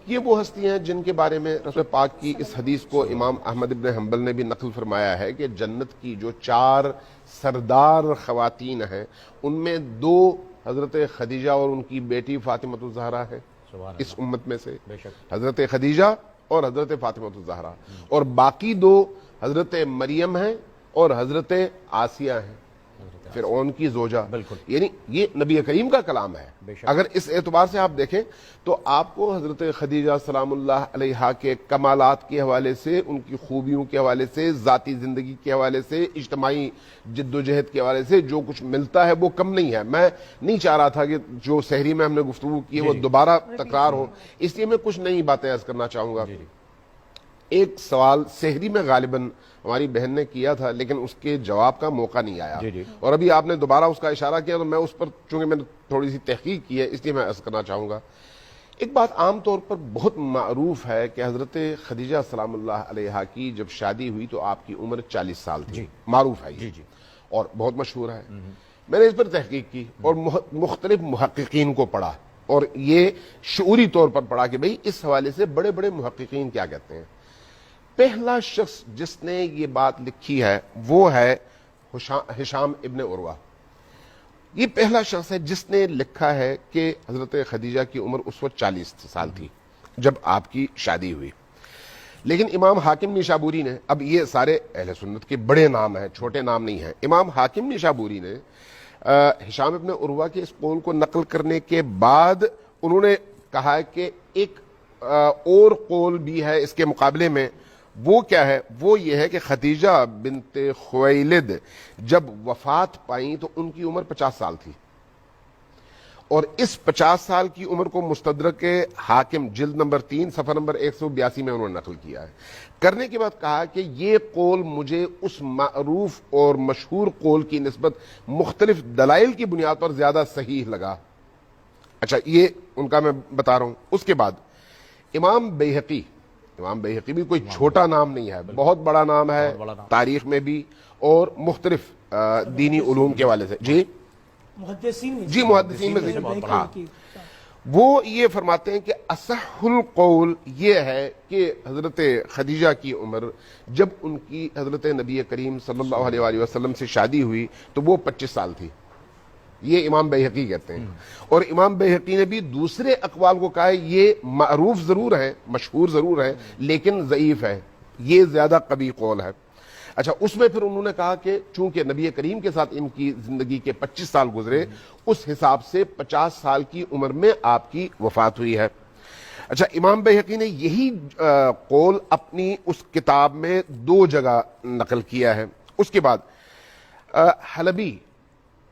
یہ وہ ہستیاں ہیں جن کے بارے میں رسول پاک کی اس حدیث کو امام احمد ابن حنبل نے بھی نقل فرمایا ہے کہ جنت کی جو 4 سردار خواتین ہیں ان میں 2 حضرت خدیجہ اور ان کی بیٹی فاطمۃ الزہرا ہے اس امت میں سے، حضرت خدیجہ اور حضرت فاطمۃ الزہرا، اور باقی 2 حضرت مریم ہیں اور حضرت آسیہ ہیں فرعون کی زوجہ۔ یعنی یہ نبی کریم کا کلام ہے۔ اگر اس اعتبار سے آپ دیکھیں تو آپ کو حضرت خدیجہ سلام اللہ علیہا کے کمالات کے حوالے سے، ان کی خوبیوں کے حوالے سے، ذاتی زندگی کے حوالے سے، اجتماعی جد و جہد کے حوالے سے جو کچھ ملتا ہے وہ کم نہیں ہے۔ میں نہیں چاہ رہا تھا کہ جو سحری میں ہم نے گفتگو کی ہے وہ دوبارہ تکرار ہو، اس لیے میں کچھ نئی باتیں عرض کرنا چاہوں گا۔ ایک سوال سحری میں غالباً ہماری بہن نے کیا تھا لیکن اس کے جواب کا موقع نہیں آیا، اور ابھی آپ نے دوبارہ اس کا اشارہ کیا تو میں اس پر چونکہ میں نے تھوڑی سی تحقیق کی ہے اس لیے میں عرض کرنا چاہوں گا۔ ایک بات عام طور پر بہت معروف ہے کہ حضرت خدیجہ سلام اللہ علیہا کی جب شادی ہوئی تو آپ کی عمر 40 سال تھی، معروف ہے یہ اور بہت مشہور ہے۔ میں نے اس پر تحقیق کی اور مختلف محققین کو پڑھا اور یہ شعوری طور پر پڑھا کہ بھئی اس حوالے سے بڑے بڑے محققین کیا کہتے ہیں۔ پہلا شخص جس نے یہ بات لکھی ہے وہ ہے ہشام ابن عروہ۔ یہ پہلا شخص ہے جس نے لکھا ہے کہ حضرت خدیجہ کی عمر اس وقت 40 سال تھی جب آپ کی شادی ہوئی۔ لیکن امام حاکم نیشابوری نے، اب یہ سارے اہل سنت کے بڑے نام ہیں، چھوٹے نام نہیں ہیں، امام حاکم نیشابوری نے ہشام ابن عروہ کے اس قول کو نقل کرنے کے بعد انہوں نے کہا ہے کہ ایک اور قول بھی ہے اس کے مقابلے میں۔ وہ کیا ہے؟ وہ یہ ہے کہ خدیجہ بنت خویلد جب وفات پائیں تو ان کی عمر 50 سال تھی، اور اس 50 سال کی عمر کو مستدرک حاکم جلد نمبر 3 صفحہ نمبر 182 میں انہوں نے نقل کیا ہے۔ کرنے کے بعد کہا کہ یہ قول مجھے اس معروف اور مشہور قول کی نسبت مختلف دلائل کی بنیاد پر زیادہ صحیح لگا۔ اچھا یہ ان کا میں بتا رہا ہوں۔ اس کے بعد امام بیہقی بھی کوئی چھوٹا نام نہیں ہے، بہت بڑا نام ہے تاریخ میں بھی اور مختلف دینی علوم کے حوالے سے۔ محدثین میں سے وہ یہ فرماتے ہیں کہ اصح القول یہ ہے کہ حضرت خدیجہ کی عمر جب ان کی حضرت نبی کریم صلی اللہ علیہ وآلہ وسلم سے شادی ہوئی تو وہ 25 سال تھی، یہ امام بیہقی کہتے ہیں۔ اور امام بیہقی نے بھی دوسرے اقوال کو کہا ہے یہ معروف ضرور ہے، مشہور ضرور ہے لیکن ضعیف ہے، یہ زیادہ قوی قول ہے۔ اچھا اس میں پھر انہوں نے کہا کہ چونکہ نبی کریم کے ساتھ ان کی زندگی کے 25 سال گزرے اس حساب سے 50 سال کی عمر میں آپ کی وفات ہوئی ہے۔ اچھا امام بیہقی نے یہی قول اپنی اس کتاب میں 2 جگہ نقل کیا ہے۔ اس کے بعد حلبی،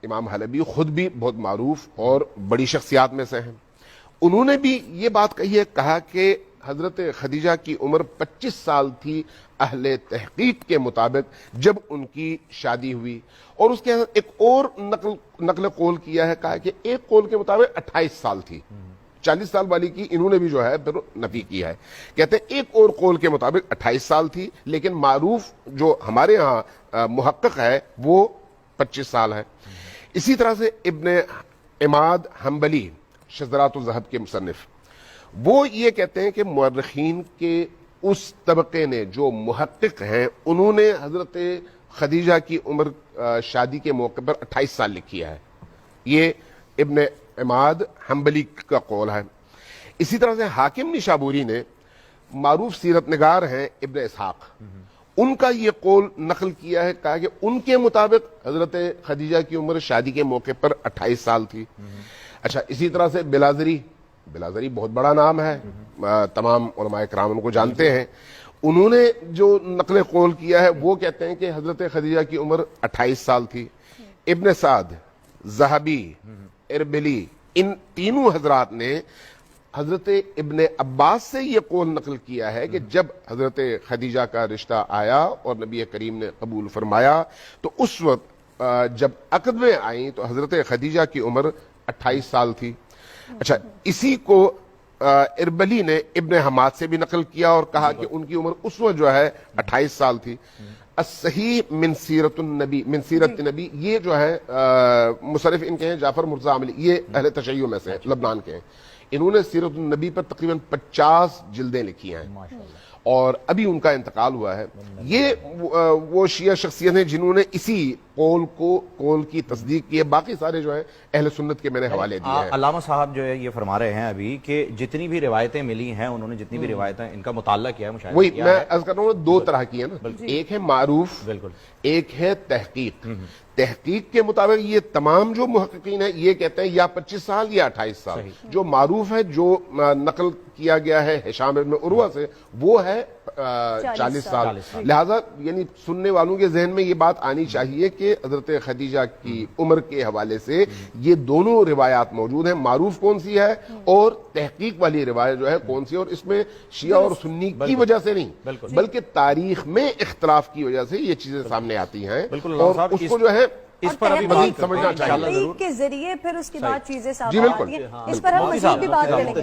امام حلبی خود بھی بہت معروف اور بڑی شخصیات میں سے ہیں، انہوں نے بھی یہ بات کہی ہے، کہا کہ حضرت خدیجہ کی عمر 25 سال تھی اہل تحقیق کے مطابق جب ان کی شادی ہوئی، اور اس کے ایک اور نقل قول کیا ہے، کہا کہ ایک قول کے مطابق 28 سال تھی، 40 سال والی کی انہوں نے بھی جو ہے پھر نفی کی ہے، کہتے ہیں ایک اور قول کے مطابق 28 سال تھی لیکن معروف جو ہمارے ہاں محقق ہے وہ 25 سال ہے۔ اسی طرح سے ابن عماد حنبلی شذرات الذہب کے مصنف، وہ یہ کہتے ہیں کہ مورخین کے اس طبقے نے جو محقق ہیں انہوں نے حضرت خدیجہ کی عمر شادی کے موقع پر 28 سال لکھی ہے، یہ ابن عماد حنبلی کا قول ہے۔ اسی طرح سے حاکم نیشابوری نے، معروف سیرت نگار ہیں ابن اسحاق، ان کا یہ قول نقل کیا ہے، کہا کہ ان کے مطابق حضرت خدیجہ کی عمر شادی کے موقع پر 28 سال تھی۔ اچھا اسی طرح سے بلازری بہت بڑا نام ہے، تمام علماء کرام ان کو جانتے ہیں، انہوں نے جو نقل قول کیا ہے وہ کہتے ہیں کہ حضرت خدیجہ کی عمر 28 سال تھی۔ ابن سعد، ذہبی، اربلی، ان تینوں حضرات نے حضرت ابن عباس سے یہ قول نقل کیا ہے کہ جب حضرت خدیجہ کا رشتہ آیا اور نبی کریم نے قبول فرمایا تو اس وقت جب عقد میں آئیں تو حضرت خدیجہ کی عمر 28 سال تھی۔ اچھا اسی کو اربلی نے ابن حماد سے بھی نقل کیا اور کہا کہ ان کی عمر اس وقت جو ہے 28 سال تھی۔ الصحیح من سیرت النبی، یہ جو ہے مصرف ان کے ہیں جعفر مرزا عاملی، یہ اہل تشیع میں سے ہیں، لبنان کے ہیں، انہوں نے سیرت النبی پر تقریباً 50 جلدیں لکھی ہیں اور ابھی ان کا انتقال ہوا ہے. یہ وہ شیعہ شخصیت ہیں جنہوں نے اسی قول کی تصدیق کی ہے. باقی سارے جو ہیں اہل سنت کے میں نے حوالے دیے ہیں. علامہ صاحب جو ہے یہ فرما رہے ہیں ابھی کہ جتنی بھی روایتیں ملی ہیں انہوں نے جتنی بھی روایتیں ان کا مطالعہ کیا ہے مشاہدہ وہی کیا میں ہے. عرض کر رہا ہوں 2 طرح کی ہے نا, ایک ہے معروف, بالکل ایک ہے تحقیق. تحقیق کے مطابق یہ تمام جو محققین ہیں یہ کہتے ہیں یا 25 سال یا 28 سال. جو معروف ہے, جو نقل کیا گیا ہے ہشام بن عروہ سے, وہ ہے 40 سال. لہذا یعنی سننے والوں کے ذہن میں یہ بات آنی چاہیے کہ حضرت خدیجہ کی عمر کے حوالے سے یہ دونوں روایات موجود ہیں. معروف کون سی ہے اور تحقیق والی روایت جو ہے کون سی ہے, اور اس میں شیعہ اور سنی کی وجہ سے نہیں بلکہ تاریخ میں اختلاف کی وجہ سے یہ چیزیں سامنے آتی ہیں, اور اس کو جو ہے اس پر ابھی مزید سمجھنا چاہیے کے ذریعے پھر اس کی بعد چیزیں جی بالکل اس پر ہم مزید بھی بات کریں گے.